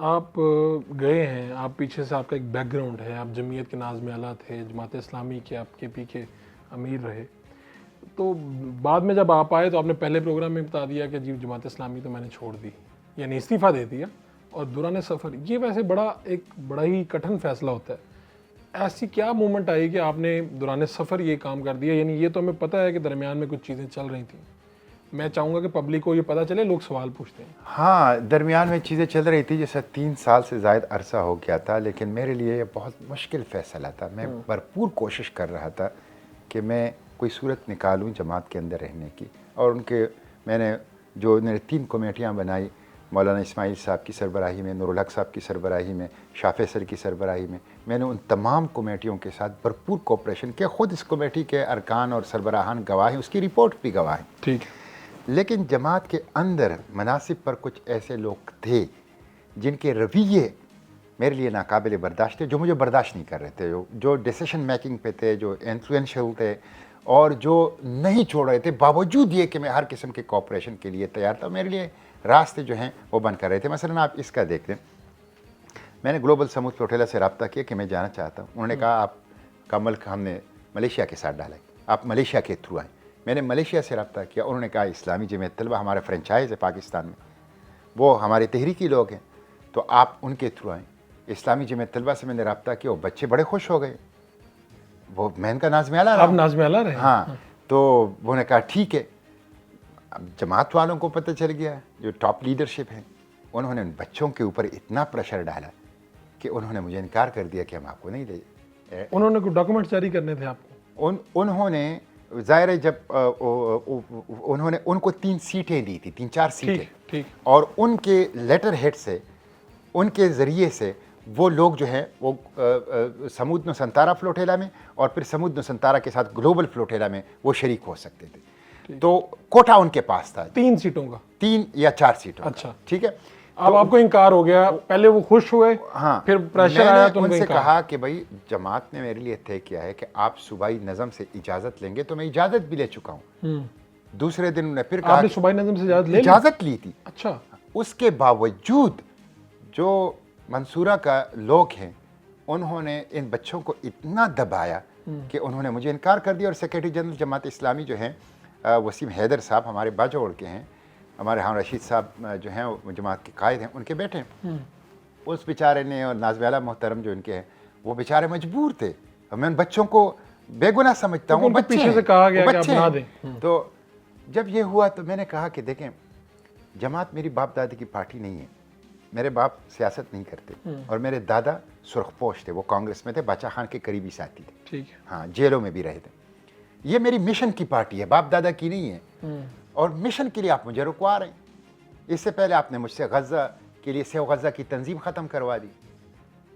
آپ گئے ہیں, آپ پیچھے سے آپ کا ایک بیک گراؤنڈ ہے, آپ جمعیت کے ناظم اعلیٰ تھے, جماعت اسلامی کے آپ کے پی کے امیر رہے, تو بعد میں جب آپ آئے تو آپ نے پہلے پروگرام میں بتا دیا کہ جی جماعت اسلامی تو میں نے چھوڑ دی, یعنی استعفیٰ دے دیا. اور دوران سفر یہ ویسے بڑا ہی کٹھن فیصلہ ہوتا ہے. ایسی کیا مومنٹ آئی کہ آپ نے دوران سفر یہ کام کر دیا؟ یعنی یہ تو ہمیں پتہ ہے کہ درمیان میں کچھ چیزیں چل رہی تھیں, میں چاہوں گا کہ پبلک کو یہ پتہ چلے, لوگ سوال پوچھتے ہیں. ہاں, درمیان میں چیزیں چل رہی تھی, جیسے 3 سال سے زائد عرصہ ہو گیا تھا, لیکن میرے لیے یہ بہت مشکل فیصلہ تھا. میں بھرپور کوشش کر رہا تھا کہ میں کوئی صورت نکالوں جماعت کے اندر رہنے کی, اور میں نے 3 کمیٹیاں بنائی, مولانا اسماعیل صاحب کی سربراہی میں, نور الحق صاحب کی سربراہی میں, شاہ فیصل کی سربراہی میں نے ان تمام کمیٹیوں کے ساتھ بھرپور کوپریشن کیا. خود اس کمیٹی کے ارکان اور سربراہان گواہ ہیں, اس کی رپورٹ بھی گواہ ہیں. ٹھیک ہے. لیکن جماعت کے اندر مناصب پر کچھ ایسے لوگ تھے جن کے رویے میرے لیے ناقابل برداشت تھے, جو مجھے برداشت نہیں کر رہے تھے, جو ڈیسیشن میکنگ پہ تھے, جو انفلوئنشل تھے, اور جو نہیں چھوڑ رہے تھے باوجود یہ کہ میں ہر قسم کے کوپریشن کے لیے تیار تھا. میرے لیے راستے جو ہیں وہ بند کر رہے تھے. مثلا آپ اس کا دیکھ لیں, میں نے گلوبل سمود فلوٹیلا سے رابطہ کیا کہ میں جانا چاہتا ہوں. انہوں نے کہا آپ کا ملک ہم نے ملیشیا کے ساتھ ڈالا ہے, آپ ملیشیا کے تھرو آئیں. میں نے ملیشیا سے رابطہ کیا, انہوں نے کہا اسلامی جمعیت طلبہ ہمارا فرنچائز ہے پاکستان میں, وہ ہمارے تحریکی لوگ ہیں, تو آپ ان کے تھرو آئیں. اسلامی جمعیت طلبہ سے میں نے رابطہ کیا, وہ بچے بڑے خوش ہو گئے, وہ میں ان کا ناظم اعلیٰ رہا. آپ ناظم اعلیٰ رہے؟ ہاں, تو وہ نے کہا ٹھیک ہے. اب جماعت والوں کو پتہ چل گیا, جو ٹاپ لیڈرشپ ہے, انہوں نے ان بچوں کے اوپر اتنا پریشر ڈالا کہ انہوں نے مجھے انکار کر دیا کہ ہم آپ کو نہیں دیں. انہوں نے کوئی ڈاکومنٹ جاری کرنے تھے آپ کو؟ انہوں نے ظاہر ہے جب انہوں نے ان کو 3 سیٹیں دی تھی, 3-4 سیٹیں, ٹھیک, اور ان کے لیٹر ہیڈ سے, ان کے ذریعے سے وہ لوگ جو ہیں وہ سمود نوسنتارا فلوٹیلا میں اور پھر سمود نوسنتارا کے ساتھ گلوبل فلوٹیلا میں وہ شریک ہو سکتے تھے. تو کوٹا ان کے پاس تھا 3 سیٹوں کا, 3 یا 4 سیٹوں. اچھا, ٹھیک ہے. اب آپ کو انکار ہو گیا, پہلے وہ خوش ہوئے, ہاں, پھر پریشر آیا تو ان سے کہا کہ بھائی جماعت نے میرے لیے طے کیا ہے کہ آپ صوبائی نظم سے اجازت لیں گے, تو میں اجازت بھی لے چکا ہوں. دوسرے دن انہوں نے پھر کہا, آپ نے صوبائی نظم سے اجازت لی تھی. اچھا. اس کے باوجود جو منصورہ کا لوگ ہیں انہوں نے ان بچوں کو اتنا دبایا کہ انہوں نے مجھے انکار کر دیا. اور سیکریٹری جنرل جماعت اسلامی جو ہیں وسیم حیدر صاحب, ہمارے باجوڑ کے ہیں, ہمارے ہاں رشید صاحب جو ہیں وہ جماعت کے قائد ہیں, ان کے بیٹے ہیں. اس بیچارے نے, اور ناظم اعلیٰ محترم جو ان کے ہیں, وہ بیچارے مجبور تھے. میں ان بچوں کو بے گناہ سمجھتا ہوں, پیچھے سے کہا گیا کہ آپ بنا دیں. تو جب یہ ہوا تو میں نے کہا کہ دیکھیں, جماعت میری باپ دادی کی پارٹی نہیں ہے, میرے باپ سیاست نہیں کرتے, اور میرے دادا سرخ پوش تھے, وہ کانگریس میں تھے, باچا خان کے قریبی ساتھی تھے. ٹھیک ہے. ہاں, جیلوں میں بھی رہے تھے. یہ میری مشن کی پارٹی ہے, باپ دادا کی نہیں ہے, اور مشن کے لیے آپ مجھے رکوا رہے ہیں. اس سے پہلے آپ نے مجھ سے غزہ کے لیے سیو غزہ کی تنظیم ختم کروا دی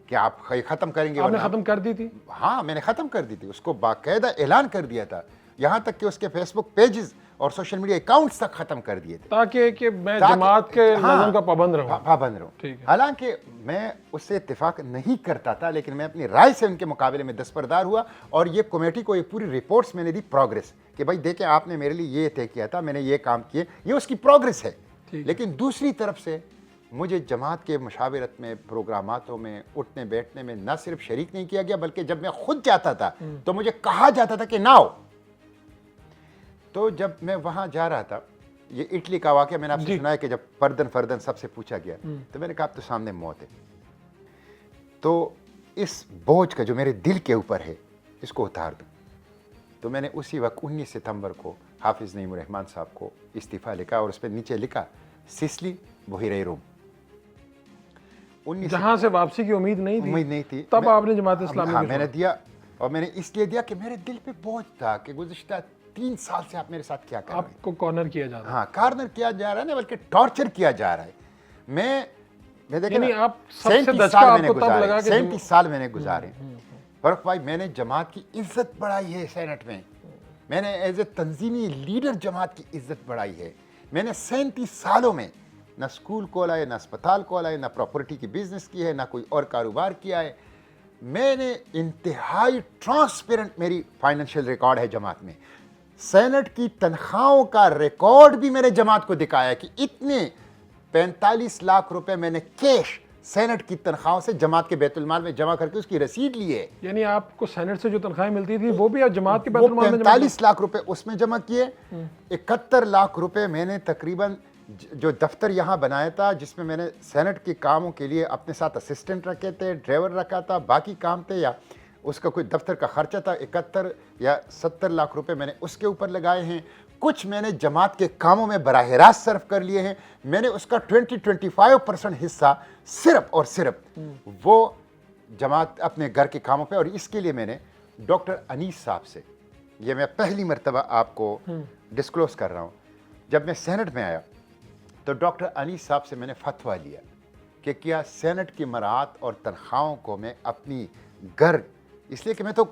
کہ آپ ختم کریں گے. آپ نے ختم کر دی تھی؟ ہاں, میں نے ختم کر دی تھی, اس کو باقاعدہ اعلان کر دیا تھا, یہاں تک کہ اس کے فیس بک پیجز اور سوشل میڈیا اکاؤنٹس تک ختم کر دیے تھے, تاکہ کہ میں جماعت کے نظم کا پابند رہوں. حالانکہ میں اس سے اتفاق نہیں کرتا تھا, لیکن میں اپنی رائے سے ان کے مقابلے میں دستبردار ہوا, اور یہ کمیٹی کو یہ پوری رپورٹس میں نے دی, پروگریس, کہ بھائی دیکھیں آپ نے میرے لیے یہ طے کیا تھا, میں نے یہ کام کیے, یہ اس کی پروگریس ہے. لیکن دوسری طرف سے مجھے جماعت کے مشاورت میں, پروگراماتوں میں, اٹھنے بیٹھنے میں نہ صرف شریک نہیں کیا گیا, بلکہ جب میں خود جاتا تھا تو مجھے کہا جاتا تھا کہ نہ ہو. تو جب میں وہاں جا رہا تھا, یہ اٹلی کا واقعہ میں نے آپ سے سنا ہے کہ جب فردن سب سے پوچھا گیا, تو میں نے کہا اب تو سامنے موت ہے, تو اس بوجھ کا جو میرے دل کے اوپر ہے اس کو اتار دوں. تو میں نے اسی وقت 19 ستمبر کو حافظ نعیم الرحمن صاحب کو استعفیٰ لکھا, اور اس پہ نیچے لکھا سسلی بحیرہ روم. جہاں سے واپسی کی امید نہیں تھی, تب آپ نے جماعت اسلامی کو میں نے دیا, اور میں نے اس لیے دیا کہ میرے دل پہ بوجھ تھا کہ گزشتہ 3 سال سے آپ میرے ساتھ کیا کر رہے ہیں. آپ کو کارنر کیا جا رہا ہے. ہاں, کارنر کیا جا رہا ہے, بلکہ ٹارچر کیا جا رہا ہے. میں یعنی آپ سب سے دچکا آپ کو تب لگا کہ 37 سال میں نے گزارے. فرق بھائی, میں نے جماعت کی عزت بڑھائی ہے سینٹ میں, میں نے ایز اے تنظیمی لیڈر جماعت کی عزت بڑھائی ہے. میں نے 37 سالوں میں نہ اسکول کھولا ہے, نہ اسپتال کھولا ہے, نہ پراپرٹی کی بزنس کی ہے, نہ کوئی اور کاروبار کیا ہے. میں نے انتہائی ٹرانسپیرنٹ میری فائنینشیل ریکارڈ ہے جماعت میں. سینٹ کی تنخواہوں کا ریکارڈ بھی میں نے جماعت کو دکھایا کہ اتنے 45 لاکھ روپے میں نے کیش سینٹ کی تنخواہوں سے جماعت کے بیت المال میں جمع کر کے اس کی رسید لی ہے. یعنی آپ کو سینٹ سے جو تنخواہیں ملتی تھی وہ بھی آپ جماعت کے بیت وہ المال میں جمع 45 لاکھ روپے اس میں جمع کیے. 71 لاکھ روپے میں نے تقریباً جو دفتر یہاں بنایا تھا جس میں میں نے سینٹ کے کاموں کے لیے اپنے ساتھ اسسٹنٹ رکھے تھے, ڈرائیور رکھا تھا, باقی کام تھے, یا اس کا کوئی دفتر کا خرچہ تھا, 71 یا 70 لاکھ روپے میں نے اس کے اوپر لگائے ہیں. کچھ میں نے جماعت کے کاموں میں براہ راست صرف کر لیے ہیں. میں نے اس کا 20-25% حصہ صرف اور صرف وہ جماعت اپنے گھر کے کاموں پہ, اور اس کے لیے میں نے ڈاکٹر انیس صاحب سے, یہ میں پہلی مرتبہ آپ کو ڈسکلوز کر رہا ہوں, جب میں سینٹ میں آیا تو ڈاکٹر انیس صاحب سے میں نے فتویٰ لیا کہ کیا سینٹ کی مراعات اور تنخواہوں کو میں اپنی گھر, اس لیے کہ میں تو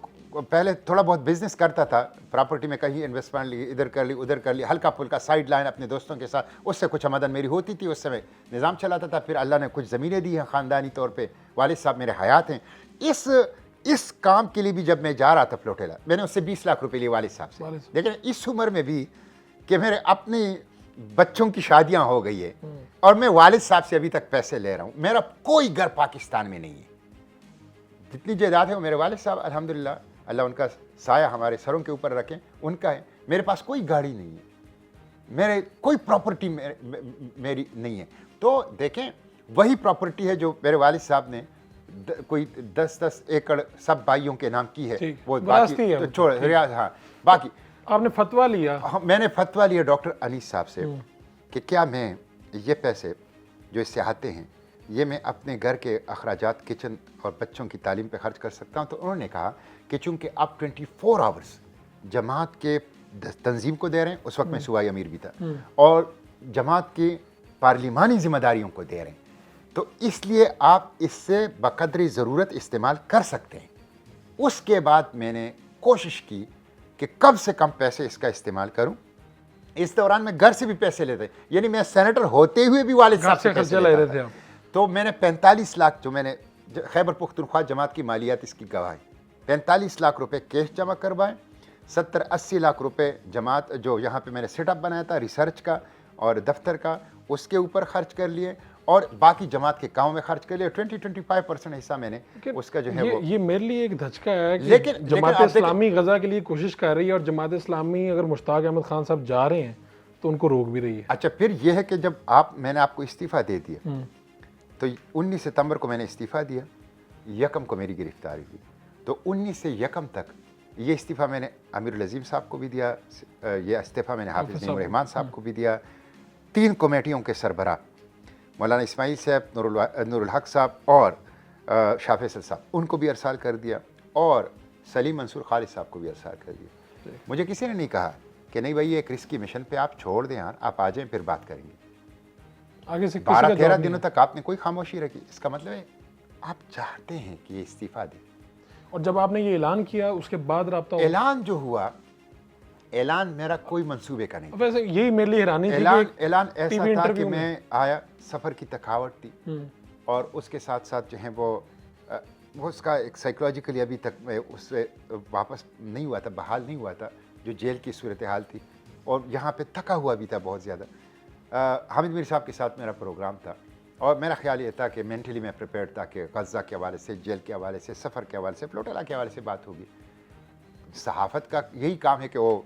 پہلے تھوڑا بہت بزنس کرتا تھا, پراپرٹی میں کہیں انویسٹمنٹ لی, ادھر کر لی ادھر کر لی, ہلکا پھلکا سائڈ لائن اپنے دوستوں کے ساتھ, اس سے کچھ آمدن میری ہوتی تھی, اس سے میں نظام چلاتا تھا. پھر اللہ نے کچھ زمینیں دی ہیں خاندانی طور پہ, والد صاحب میرے حیات ہیں. اس کام کے لیے بھی جب میں جا رہا تھا فلوٹیلا, میں نے اس سے 20 لاکھ روپے لیے والد صاحب سے. لیکن اس عمر میں بھی کہ میرے اپنی بچوں کی شادیاں ہو گئی ہے اور میں والد صاحب سے ابھی تک پیسے لے رہا ہوں. میرا کوئی گھر پاکستان میں نہیں ہے, جتنی جائیداد ہے وہ میرے والد صاحب الحمدللہ, اللہ ان کا سایہ ہمارے سروں کے اوپر رکھیں, ان کا ہے. میرے پاس کوئی گاڑی نہیں ہے, میرے کوئی پراپرٹی میری نہیں ہے. تو دیکھیں وہی پراپرٹی ہے جو میرے والد صاحب نے کوئی 10-10 ایکڑ سب بھائیوں کے نام کی ہے, وہ باقی تو چھوڑ ریاض. ہاں باقی آپ نے فتویٰ لیا. میں نے فتویٰ لیا ڈاکٹر انیس صاحب سے کہ کیا میں یہ پیسے جو اس سے آتے ہیں یہ میں اپنے گھر کے اخراجات, کچن اور بچوں کی تعلیم پہ خرچ کر سکتا ہوں. تو انہوں نے کہا کہ چونکہ آپ 24 آورس جماعت کے تنظیم کو دے رہے ہیں, اس وقت میں صوبائی امیر بھی تھا, اور جماعت کی پارلیمانی ذمہ داریوں کو دے رہے ہیں, تو اس لیے آپ اس سے بقدری ضرورت استعمال کر سکتے ہیں. اس کے بعد میں نے کوشش کی کہ کم سے کم پیسے اس کا استعمال کروں. اس دوران میں گھر سے بھی پیسے لیتے, یعنی میں سینیٹر ہوتے ہوئے بھی والد صاحب سے پیسے لیتا تھا. تو میں نے 45 لاکھ جو میں نے خیبر پختونخوا جماعت کی مالیات اس کی گواہ, 45 لاکھ روپے کیش جمع کروائے, 70-80 لاکھ روپے جماعت جو یہاں پہ میں نے سیٹ اپ بنایا تھا ریسرچ کا اور دفتر کا, اس کے اوپر خرچ کر لیے, اور باقی جماعت کے کاموں میں خرچ کر لیے. 20-25% حصہ میں نے اس کا جو ہے وہ. یہ میرے لیے ایک دھچکا ہے کہ جماعت اسلامی غزہ کے لیے کوشش کر رہی ہے, اور جماعت اسلامی اگر مشتاق احمد خان صاحب جا رہے ہیں تو ان کو روک بھی رہی ہے. اچھا, پھر یہ ہے کہ جب میں نے آپ کو استعفیٰ دے دیا تو 19 ستمبر کو میں نے استعفیٰ دیا, 1 کو میری گرفتاری ہوئی. تو 19 سے 1 تک یہ استعفیٰ میں نے امیر العظیم صاحب کو بھی دیا, یہ استعفیٰ میں نے حافظ نعیم الرحمان صاحب کو بھی دیا, 3 کمیٹیوں کے سربراہ مولانا اسماعیل صاحب, نور الحق صاحب اور شاہ فیصل صاحب, ان کو بھی ارسال کر دیا, اور سلیم منصور خالد صاحب کو بھی ارسال کر دیا. مجھے کسی نے نہیں کہا کہ نہیں بھائی ایک رسکی مشن پہ آپ چھوڑ دیں یار, آپ آ جائیں پھر بات کریں گے. آگے سے 12-13 دنوں تک آپ نے کوئی خاموشی رکھی. اس کا مطلب ہے آپ چاہتے ہیں کہ یہ استعفیٰ دیں. اور جب آپ نے یہ اعلان کیا اس کے بعد رابطہ اعلان جو ہوا, اعلان میرا کوئی منصوبے کا نہیں. ویسے یہی میرے لیے حیرانی تھی کہ اعلان ایسا تھا کہ میں آیا, سفر کی تھکاوٹ تھی, اور اس کے ساتھ ساتھ جو ہے وہ اس کا ایک سائیکولوجیکلی ابھی تک میں اس سے واپس نہیں ہوا تھا, بحال نہیں ہوا تھا, جو جیل کی صورتحال تھی, اور یہاں پہ تھکا ہوا بھی تھا بہت زیادہ. حامد میر صاحب کے ساتھ میرا پروگرام تھا, اور میرا خیال یہ تھا کہ مینٹلی میں پریپیئرڈ تھا کہ غزہ کے حوالے سے, جیل کے حوالے سے, سفر کے حوالے سے, فلوٹیلا کے حوالے سے بات ہوگی. صحافت کا یہی کام ہے کہ وہ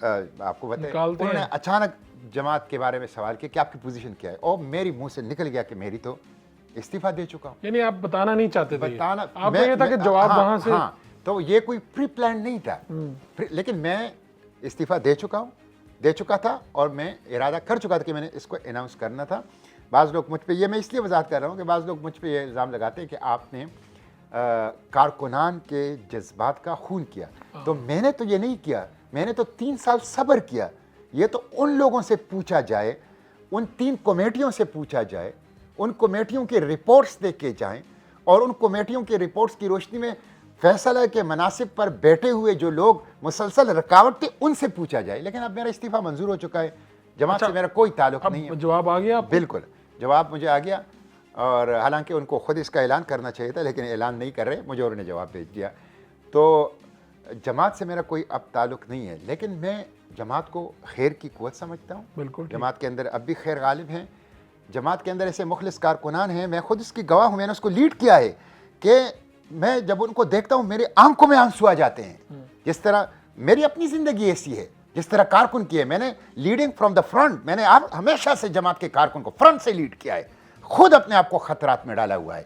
آپ کو بتائیں. انہوں نے اچانک جماعت کے بارے میں سوال کیا کہ آپ کی پوزیشن کیا ہے, اور میری منہ سے نکل گیا کہ میری تو استعفیٰ دے چکا ہوں. یعنی آپ بتانا نہیں چاہتے تھے, بتانا آپ کو یہ تھا کہ جواب وہاں سے. ہاں, تو یہ کوئی پری پلان نہیں تھا, لیکن میں استعفیٰ دے چکا تھا, اور میں ارادہ کر چکا تھا کہ میں نے اس کو اناؤنس کرنا تھا. بعض لوگ مجھ پہ, یہ میں اس لیے وضاحت کر رہا ہوں کہ بعض لوگ مجھ پہ یہ الزام لگاتے ہیں کہ آپ نے کارکنان کے جذبات کا خون کیا. تو میں نے تو یہ نہیں کیا, میں نے تو 3 سال صبر کیا. یہ تو ان لوگوں سے پوچھا جائے, ان 3 کمیٹیوں سے پوچھا جائے, ان کمیٹیوں کے رپورٹس دیکھ کے جائیں, اور ان کمیٹیوں کے رپورٹس کی روشنی میں فیصلہ کے مناصب پر بیٹھے ہوئے جو لوگ مسلسل رکاوٹ تھے ان سے پوچھا جائے. لیکن اب میرا استعفیٰ منظور ہو چکا ہے, جماعت سے میرا کوئی تعلق نہیں ہے. جواب آ گیا؟ بالکل جواب مجھے آ گیا, اور حالانکہ ان کو خود اس کا اعلان کرنا چاہیے تھا, لیکن اعلان نہیں کر رہے, مجھے انہوں نے جواب بھیج دیا. تو جماعت سے میرا کوئی اب تعلق نہیں ہے, لیکن میں جماعت کو خیر کی قوت سمجھتا ہوں. بالکل جماعت کے اندر اب بھی خیر غالب ہیں. جماعت کے اندر ایسے مخلص کارکنان ہیں، میں خود اس کی گواہ ہوں، میں نے اس کو لیڈ کیا ہے کہ میں جب ان کو دیکھتا ہوں میری آنکھوں میں آنسو آ جاتے ہیں. جس طرح میری اپنی زندگی ایسی ہے، جس طرح کارکن کی ہے، میں نے لیڈنگ فرام دا فرنٹ، میں نے ہمیشہ سے جماعت کے کارکن کو فرنٹ سے لیڈ کیا ہے، خود اپنے آپ کو خطرات میں ڈالا ہوا ہے.